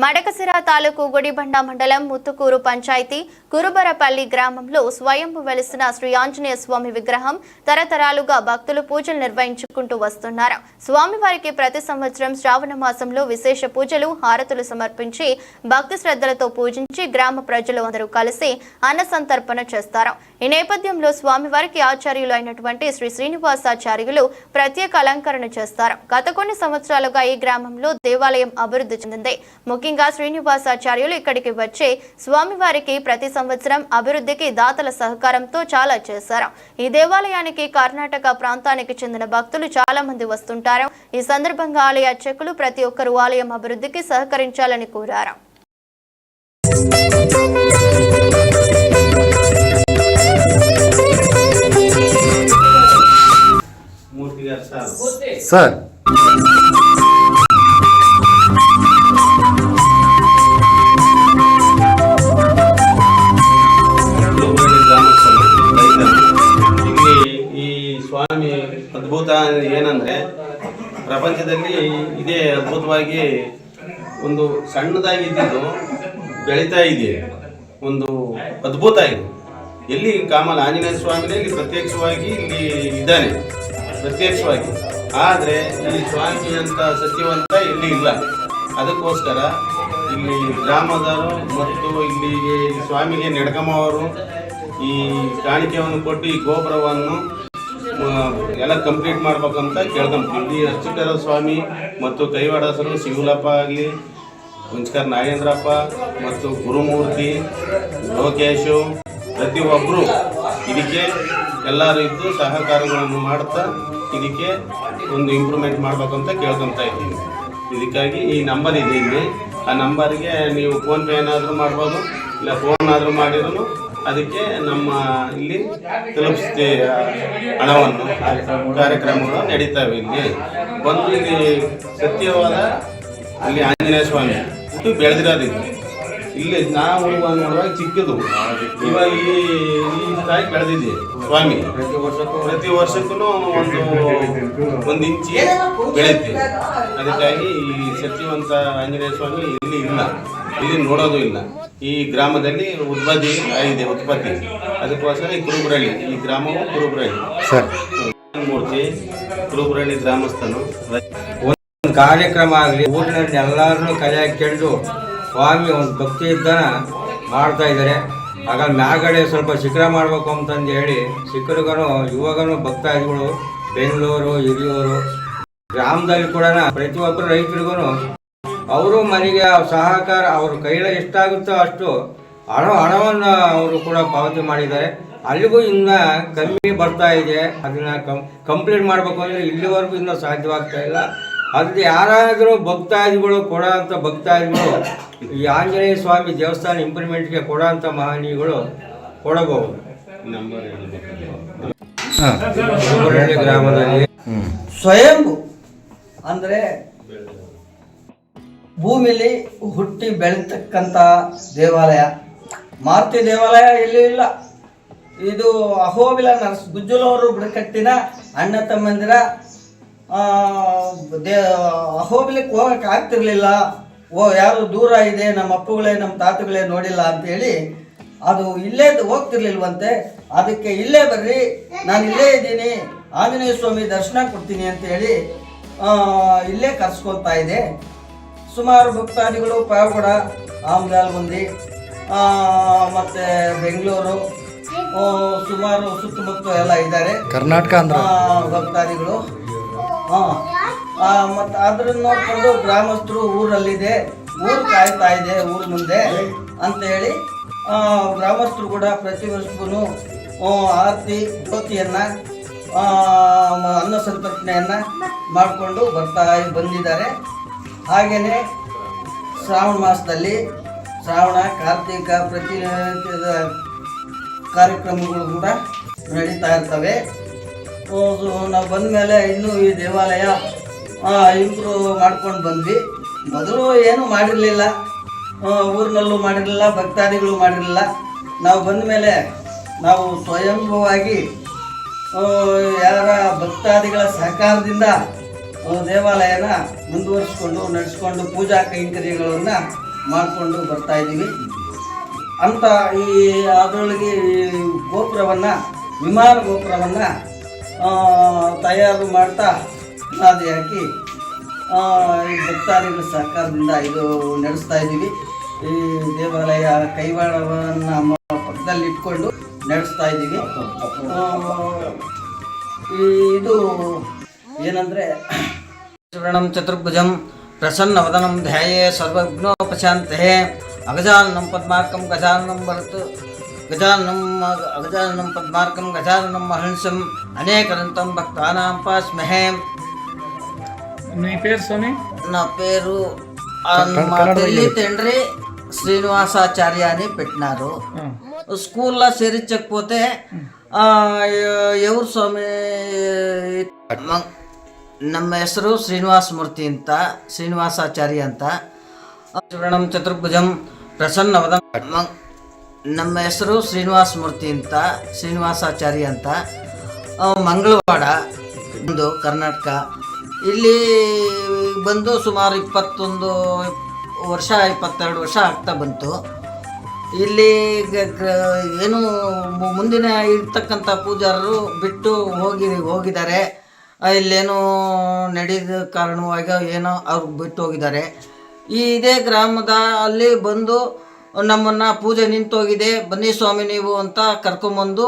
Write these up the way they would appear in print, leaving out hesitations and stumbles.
మడకసిర తాలూకు గుడిబండ మండలం ముత్తుకూరు పంచాయతీ కురుబరపల్లి గ్రామంలో స్వయంభు వెలిసిన శ్రీ ఆంజనేయ స్వామి విగ్రహం తరతరాలుగా భక్తులు పూజలు నిర్వహించుకుంటూ వస్తున్నారు. స్వామివారికి ప్రతి సంవత్సరం శ్రావణ మాసంలో విశేష పూజలు హారతులు సమర్పించి భక్తి శ్రద్ధలతో పూజించి గ్రామ ప్రజలు అందరూ కలిసి అన్న సంతర్పణ చేస్తారు. ఈ నేపథ్యంలో స్వామివారికి ఆచార్యులు అయినటువంటి శ్రీ శ్రీనివాసాచార్యులు ప్రత్యేక అలంకరణ చేస్తారు. గత కొన్ని సంవత్సరాలుగా ఈ గ్రామంలో దేవాలయం అభివృద్ధి చెందింది. ముఖ్యంగా శ్రీనివాసాచార్యులు ఇక్కడికి వచ్చే స్వామివారికి ప్రతి సంవత్సరం అభివృద్ధికి దాతల సహకారంతో చాలా చేశారు. ఈ దేవాలయానికి కర్ణాటక ప్రాంతానికి చెందిన భక్తులు చాలా మంది వస్తుంటారు. ఈ సందర్భంగా ఆలయ అర్చకులు ప్రతి ఒక్కరూ ఆలయం అభివృద్ధికి సహకరించాలని కోరారు. సార్ ಈ ಸ್ವಾಮಿ ಅದ್ಭುತ ಏನಂದ್ರೆ ಪ್ರಪಂಚದಲ್ಲಿ ಇದೇ ಅದ್ಭುತವಾಗಿ ಒಂದು ಸಣ್ಣದಾಗಿದ್ದು ಬೆಳೀತಾ ಇದೆ. ಒಂದು ಅದ್ಭುತ ಇದು. ಎಲ್ಲಿ ಕಾಮಲ ಆಂಜನೇಯ ಸ್ವಾಮಿನೇ ಇಲ್ಲಿ ಪ್ರತ್ಯಕ್ಷವಾಗಿ ಇಲ್ಲಿ ಇದ್ದಾನೆ, ಪ್ರತ್ಯಕ್ಷವಾಗಿ. ಆದರೆ ಈ ಸ್ವಾಮಿ ಅಂತ ಸತ್ಯವಂತ ಇಲ್ಲಿ ಇಲ್ಲ. ಅದಕ್ಕೋಸ್ಕರ ಇಲ್ಲಿ ಗ್ರಾಮದವರು ಮತ್ತು ಇಲ್ಲಿಗೆ ಸ್ವಾಮಿಗೆ ನಡ್ಕಮ್ಮವರು ಈ ಕಾಣಿಕೆಯನ್ನು ಕೊಟ್ಟು ಈ ಗೋಪುರವನ್ನು ಎಲ್ಲ ಕಂಪ್ಲೀಟ್ ಮಾಡ್ಬೇಕಂತ ಕೇಳ್ಕೊಂತೀವಿ. ಇಲ್ಲಿ ಅರ್ಚಕರ ಸ್ವಾಮಿ ಮತ್ತು ಕೈವಾಡಸರು ಶಿವಲಪ್ಪ ಆಗಲಿ, ಹುಂಚಕರ್ ನಾಗೇಂದ್ರಪ್ಪ ಮತ್ತು ಗುರುಮೂರ್ತಿ, ಲೋಕೇಶು ಪ್ರತಿಯೊಬ್ಬರು ಇದಕ್ಕೆ ಎಲ್ಲರೂ ಇದ್ದು ಸಹಕಾರಗಳನ್ನು ಮಾಡ್ತಾ ಇದಕ್ಕೆ ಒಂದು ಇಂಪ್ರೂವ್ಮೆಂಟ್ ಮಾಡ್ಬೇಕಂತ ಕೇಳ್ಕೊತಾ ಇದ್ದೀವಿ. ಇದಕ್ಕಾಗಿ ಈ ನಂಬರ್ ಇದೆ ಇಲ್ಲಿ. ಆ ನಂಬರ್ಗೆ ನೀವು ಫೋನ್ಪೇ ಏನಾದರೂ ಮಾಡ್ಬೋದು, ಇಲ್ಲ ಫೋನ್ ಆದರೂ ಮಾಡಿದ್ರು ಅದಕ್ಕೆ ನಮ್ಮ ಇಲ್ಲಿ ತಲುಪಿಸ್ತೀವಿ ಹಣವನ್ನು. ಕಾರ್ಯಕ್ರಮಗಳು ನಡೀತಾವೆ. ಇಲ್ಲಿ ಬಂದು ಇಲ್ಲಿ ಸತ್ಯವಾದ ಇಲ್ಲಿ ಆಂಜನೇಯ ಸ್ವಾಮಿ ಹುಟ್ಟು ಬೆಳೆದಿರೋದಿಲ್ಲ. ಇಲ್ಲಿ ನಾವು ನೋಡುವಾಗ ಚಿಕ್ಕದು, ಇವಾಗ ಈ ಸ್ಥಾಯಿ ಬೆಳೆದಿದೆ ಸ್ವಾಮಿ. ಪ್ರತಿ ವರ್ಷಕ್ಕೂ ಒಂದು ಇಂಚಿ ಬೆಳೆಯುತ್ತೆ. ಅದಕ್ಕಾಗಿ ಈ ಸತ್ಯವಂತ ಆಂಜನೇಯ ಸ್ವಾಮಿ ಇಲ್ಲಿ ಇಲ್ಲ, ಇಲ್ಲಿ ನೋಡೋದು ಇಲ್ಲ. ಈ ಗ್ರಾಮದಲ್ಲಿ ಉತ್ಪತ್ತಿ ಅದಕ್ಕೋಸ್ಕರ ಈ ಕುರುಬರಳ್ಳಿ, ಈ ಗ್ರಾಮವು ಕುರುಬರಳ್ಳಿ ಮೂರ್ತಿ ಕುರುಬರಳ್ಳಿ ಗ್ರಾಮಸ್ಥನು. ಒಂದು ಕಾರ್ಯಕ್ರಮ ಆಗಲಿ ಊರಿನಲ್ಲಿ ಎಲ್ಲರನ್ನೂ ಕಲೆ ಹಾಕೊಂಡು ಸ್ವಾಮಿ ಒಂದು ಭಕ್ತಿ ಇದ್ದಾನ ಮಾಡ್ತಾ ಇದ್ದಾರೆ. ಆಗ ಮ್ಯಾಗಡೆ ಸ್ವಲ್ಪ ಶಿಖರ ಮಾಡಬೇಕು ಅಂತಂದು ಹೇಳಿ ಶಿಖರಿಗನು ಯುವಕನು ಭಕ್ತಾದಿಗಳು ಬೆಂಗಳೂರು ಹಿರಿಯೂರು ಗ್ರಾಮದಲ್ಲಿ ಕೂಡ ಪ್ರತಿಯೊಬ್ಬರು ರೈತರಿಗೂ ಅವರು ಮನೆಗೆ ಸಹಕಾರ ಅವ್ರ ಕೈಯಲ್ಲಿ ಎಷ್ಟಾಗುತ್ತೋ ಅಷ್ಟು ಹಣವನ್ನು ಅವರು ಕೂಡ ಪಾವತಿ ಮಾಡಿದ್ದಾರೆ. ಅಲ್ಲಿಗೂ ಇನ್ನು ಕಮ್ಮಿ ಬರ್ತಾ ಇದೆ. ಅದನ್ನು ಕಂಪ್ಲೀಟ್ ಮಾಡಬೇಕು ಅಂದರೆ ಇಲ್ಲಿವರೆಗೂ ಇನ್ನೂ ಸಾಧ್ಯವಾಗ್ತಾ ಇಲ್ಲ. ಅದಕ್ಕೆ ಯಾರಾದರೂ ಭಕ್ತಾದಿಗಳು ಕೊಡೋಂಥ ಭಕ್ತಾದಿಗಳು ಈ ಆಂಜನೇಯ ಸ್ವಾಮಿ ದೇವಸ್ಥಾನ ಇಂಪ್ರೂವ್ಮೆಂಟ್ಗೆ ಕೊಡೋಂಥ ಮಹನೀಯಗಳು ಕೊಡಬಹುದು. ಗ್ರಾಮದಲ್ಲಿ ಸ್ವಯಂಭು ಅಂದರೆ ಭೂಮಿಲಿ ಹುಟ್ಟಿ ಬೆಳೀತಕ್ಕಂಥ ದೇವಾಲಯ. ಮಾರುತಿ ದೇವಾಲಯ ಎಲ್ಲೂ ಇಲ್ಲ. ಇದು ಅಹೋಬಿಲ ಗುಜ್ಜುಲವರು ಬುಡಕಟ್ಟಿನ ಅಣ್ಣ ತಮ್ಮಂದಿರ ಅಹೋಬಿಲಕ್ಕೆ ಹೋಗಕ್ಕೆ ಆಗ್ತಿರ್ಲಿಲ್ಲ. ಯಾರು ದೂರ ಇದೆ, ನಮ್ಮ ಅಪ್ಪಗಳೇ ನಮ್ಮ ತಾತಗಳೇ ನೋಡಿಲ್ಲ ಅಂತೇಳಿ ಅದು ಇಲ್ಲೇ ಹೋಗ್ತಿರ್ಲಿಲ್ವಂತೆ. ಅದಕ್ಕೆ ಇಲ್ಲೇ ಬರ್ರಿ, ನಾನು ಇಲ್ಲೇ ಇದ್ದೀನಿ, ಆಂಜನೇಯ ಸ್ವಾಮಿ ದರ್ಶನ ಕೊಡ್ತೀನಿ ಅಂತೇಳಿ ಇಲ್ಲೇ ಕರ್ಸ್ಕೊಳ್ತಾ ಇದೆ. ಸುಮಾರು ಭಕ್ತಾದಿಗಳು ಪಾವಗಡ, ಆಮಗಾಲ್ಗುಂದಿ ಮತ್ತು ಬೆಂಗಳೂರು ಸುಮಾರು ಸುತ್ತಮುತ್ತ ಎಲ್ಲ ಇದ್ದಾರೆ ಕರ್ನಾಟಕ ಭಕ್ತಾದಿಗಳು. ಮತ್ತು ಅದನ್ನು ನೋಡಿಕೊಂಡು ಗ್ರಾಮಸ್ಥರು ಊರಲ್ಲಿದೆ, ಊರು ಕಾಯ್ತಾ ಇದೆ ಊರು ಮುಂದೆ ಅಂತೇಳಿ ಗ್ರಾಮಸ್ಥರು ಕೂಡ ಪ್ರತಿ ವರ್ಷವೂ ಆರತಿ ಜ್ಯೋತಿಯನ್ನು ಅನ್ನ ಸಂತರ್ಪಣೆಯನ್ನು ಮಾಡಿಕೊಂಡು ಬಂದಿದ್ದಾರೆ. ಹಾಗೆಯೇ ಶ್ರಾವಣ ಮಾಸದಲ್ಲಿ ಶ್ರಾವಣ ಕಾರ್ತಿಕ ಪ್ರತಿನಿತ್ಯದ ಕಾರ್ಯಕ್ರಮಗಳು ಕೂಡ ನಡೀತಾ ಇರ್ತವೆ. ನಾವು ಬಂದ ಮೇಲೆ ಇನ್ನೂ ಈ ದೇವಾಲಯ ಇಂಪ್ರೂವ್ ಮಾಡ್ಕೊಂಡು ಬಂದ್ವಿ. ಮೊದಲು ಏನೂ ಮಾಡಿರಲಿಲ್ಲ, ಊರಿನಲ್ಲೂ ಮಾಡಿರಲಿಲ್ಲ, ಭಕ್ತಾದಿಗಳು ಮಾಡಿರಲಿಲ್ಲ. ನಾವು ಬಂದ ಮೇಲೆ ನಾವು ಸ್ವಯಂಭವಾಗಿ ಯಾರ ಭಕ್ತಾದಿಗಳ ಸಹಕಾರದಿಂದ ದೇವಾಲಯನ ಮುಂದುವರಿಸ್ಕೊಂಡು ನಡೆಸ್ಕೊಂಡು ಪೂಜಾ ಕೈಂಕರ್ಯಗಳನ್ನು ಮಾಡಿಕೊಂಡು ಬರ್ತಾ ಇದ್ದೀವಿ ಅಂತ. ಈ ಅದರೊಳಗೆ ಗೋಪುರವನ್ನು, ವಿಮಾನ ಗೋಪುರವನ್ನು ತಯಾರು ಮಾಡ್ತಾ ಬುನಾದಿ ಹಾಕಿ ಈ ಭಕ್ತಾದಿಗಳ ಸಹಕಾರದಿಂದ ಇದು ನಡೆಸ್ತಾ ಇದ್ದೀವಿ. ಈ ದೇವಾಲಯ ಕೈವಾಡವನ್ನು ಪಕ್ಕದಲ್ಲಿ ಇಟ್ಕೊಂಡು ನಡೆಸ್ತಾ ಇದ್ದೀವಿ. ಇದು ಏನಂದರೆ ಸುವರ್ಣಂ ಚತುರ್ಭುಜಂ ಪ್ರಸನ್ನವದನಂ ಧ್ಯಾಯೇ ಸರ್ವವಿಘ್ನೋಪಶಾಂತಯೇ ಅಗಜಾನನಂ ಪದ್ಮಾರ್ಕಂ ಗಜಾನನಂ ಭರತ್ ಅಗಜಾನನಂ ಪದ್ಮಾರ್ಕಂ ಗಜಾನನಂ ಮಹರ್ಷಂ ಅನೇಕದಂತಂ ಭಕ್ತಾನಾಂ ಪಾಸ್ಮಹೇ. మీ పేరు స్వామి? నా పేరు మా పెళ్ళి తండ్రి శ్రీనివాసాచార్య అని పెట్టినారు. స్కూల్లో చేర్చకపోతే ఎవరు స్వామి? ನಮ್ಮ ಹೆಸರು ಶ್ರೀನಿವಾಸಮೂರ್ತಿ ಅಂತ, ಶ್ರೀನಿವಾಸಾಚಾರ್ಯ ಅಂತ. ಸುವರ್ಣಂ ಚತುರ್ಭುಜಂ ಪ್ರಸನ್ನವದಂ. ನಮ್ಮ ಹೆಸರು ಶ್ರೀನಿವಾಸಮೂರ್ತಿ ಅಂತ, ಶ್ರೀನಿವಾಸಾಚಾರ್ಯ ಅಂತ. ಮಂಗಳವಾಡ ಒಂದು ಕರ್ನಾಟಕ. ಇಲ್ಲಿ ಬಂದು ಸುಮಾರು 21 ವರ್ಷ 22 ವರ್ಷ ಆಗ್ತಾ ಬಂತು. ಇಲ್ಲಿ ಏನು ಮುಂದಿನ ಇರ್ತಕ್ಕಂಥ ಪೂಜಾರರು ಬಿಟ್ಟು ಹೋಗಿದ್ದಾರೆ. ಇಲ್ಲೇನೋ ನಡೆದ ಕಾರಣವಾಗಿ ಏನೋ ಅವ್ರು ಬಿಟ್ಟು ಹೋಗಿದ್ದಾರೆ. ಇದೇ ಗ್ರಾಮದ ಅಲ್ಲಿ ಬಂದು ನಮ್ಮನ್ನು ಪೂಜೆ ನಿಂತೋಗಿದೆ, ಬನ್ನಿ ಸ್ವಾಮಿ ನೀವು ಅಂತ ಕರ್ಕೊಂಬಂದು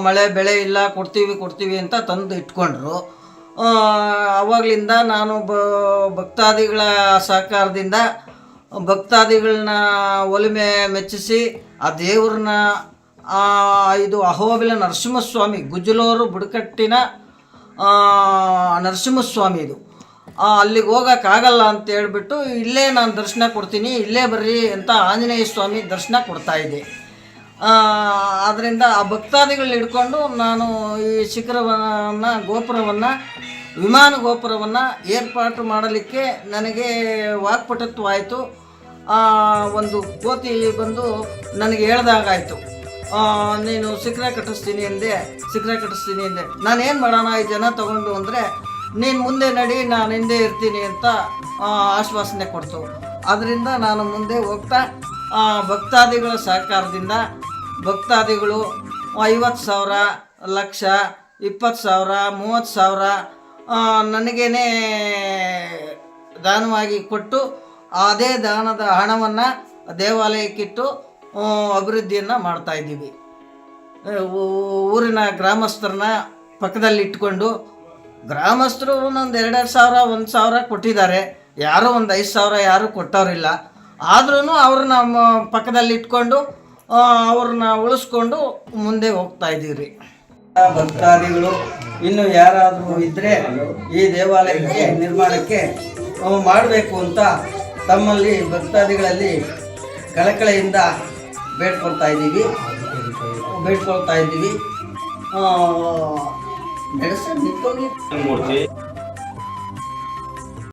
ಮಳೆ ಬೆಳೆ ಇಲ್ಲ ಕೊಡ್ತೀವಿ ಅಂತ ತಂದು ಇಟ್ಕೊಂಡ್ರು. ಆವಾಗಲಿಂದ ನಾನು ಭಕ್ತಾದಿಗಳ ಸಹಕಾರದಿಂದ ಭಕ್ತಾದಿಗಳನ್ನ ಒಲಿಮೆ ಮೆಚ್ಚಿಸಿ ಆ ದೇವ್ರನ್ನ ಇದು ಅಹೋಬಿಲ ನರಸಿಂಹಸ್ವಾಮಿ, ಗುಜ್ಜಲೂರು ಬುಡಕಟ್ಟಿನ ನರಸಿಂಹಸ್ವಾಮಿ ಇದು. ಅಲ್ಲಿಗೆ ಹೋಗೋಕ್ಕಾಗಲ್ಲ ಅಂತ ಹೇಳ್ಬಿಟ್ಟು ಇಲ್ಲೇ ನಾನು ದರ್ಶನ ಕೊಡ್ತೀನಿ, ಇಲ್ಲೇ ಬರ್ರಿ ಅಂತ ಆಂಜನೇಯ ಸ್ವಾಮಿ ದರ್ಶನ ಕೊಡ್ತಾಯಿದ್ದೆ. ಆದ್ದರಿಂದ ಆ ಭಕ್ತಾದಿಗಳನ್ನ ಹಿಡ್ಕೊಂಡು ನಾನು ಈ ಶಿಖರವನ್ನು ಗೋಪುರವನ್ನು, ವಿಮಾನ ಗೋಪುರವನ್ನು ಏರ್ಪಾಟು ಮಾಡಲಿಕ್ಕೆ ನನಗೆ ವಾಕ್ಪಟುತ್ವ ಆಯಿತು. ಒಂದು ಕೋತಿ ಬಂದು ನನಗೆ ಹೇಳ್ದಾಗಾಯಿತು, ನೀನು ಶಿಖರ ಕಟ್ಟಿಸ್ತೀನಿ ಎಂದೆ. ನಾನೇನು ಮಾಡೋಣ ಈ ಜನ ತಗೊಂಡು ಅಂದರೆ, ನೀನು ಮುಂದೆ ನಡಿ ನಾನು ಹಿಂದೆ ಇರ್ತೀನಿ ಅಂತ ಆಶ್ವಾಸನೆ ಕೊಡ್ತು. ಅದರಿಂದ ನಾನು ಮುಂದೆ ಹೋಗ್ತಾ ಭಕ್ತಾದಿಗಳ ಸಹಕಾರದಿಂದ ಭಕ್ತಾದಿಗಳು 50,000, ಲಕ್ಷ, 20,000, 30,000 ನನಗೇನೆ ದಾನವಾಗಿ ಕೊಟ್ಟು ಅದೇ ದಾನದ ಹಣವನ್ನು ದೇವಾಲಯಕ್ಕಿಟ್ಟು ಅಭಿವೃದ್ಧಿಯನ್ನು ಮಾಡ್ತಾಯಿದ್ದೀವಿ. ಊರಿನ ಗ್ರಾಮಸ್ಥರನ್ನ ಪಕ್ಕದಲ್ಲಿ ಇಟ್ಕೊಂಡು, ಗ್ರಾಮಸ್ಥರು ಒಂದೊಂದು 2,000, 1,000 ಕೊಟ್ಟಿದ್ದಾರೆ. ಯಾರೂ ಒಂದು 5,000 ಯಾರೂ ಕೊಟ್ಟವರಿಲ್ಲ. ಆದ್ರೂ ಅವ್ರನ್ನ ಪಕ್ಕದಲ್ಲಿ ಇಟ್ಕೊಂಡು ಅವ್ರನ್ನ ಉಳಿಸ್ಕೊಂಡು ಮುಂದೆ ಹೋಗ್ತಾ ಇದ್ದೀವಿ. ಭಕ್ತಾದಿಗಳು ಇನ್ನು ಯಾರಾದರೂ ಇದ್ದರೆ ಈ ದೇವಾಲಯಕ್ಕೆ ನಿರ್ಮಾಣಕ್ಕೆ ಮಾಡಬೇಕು ಅಂತ ತಮ್ಮಲ್ಲಿ ಭಕ್ತಾದಿಗಳಲ್ಲಿ ಕಳಕಳಿಯಿಂದ ಬೇಡ್ಕೊಳ್ತಾ ಇದ್ದೀವಿ. ನಡೆಸ ನಿಂತೋಗಿ ಮೂರ್ತಿ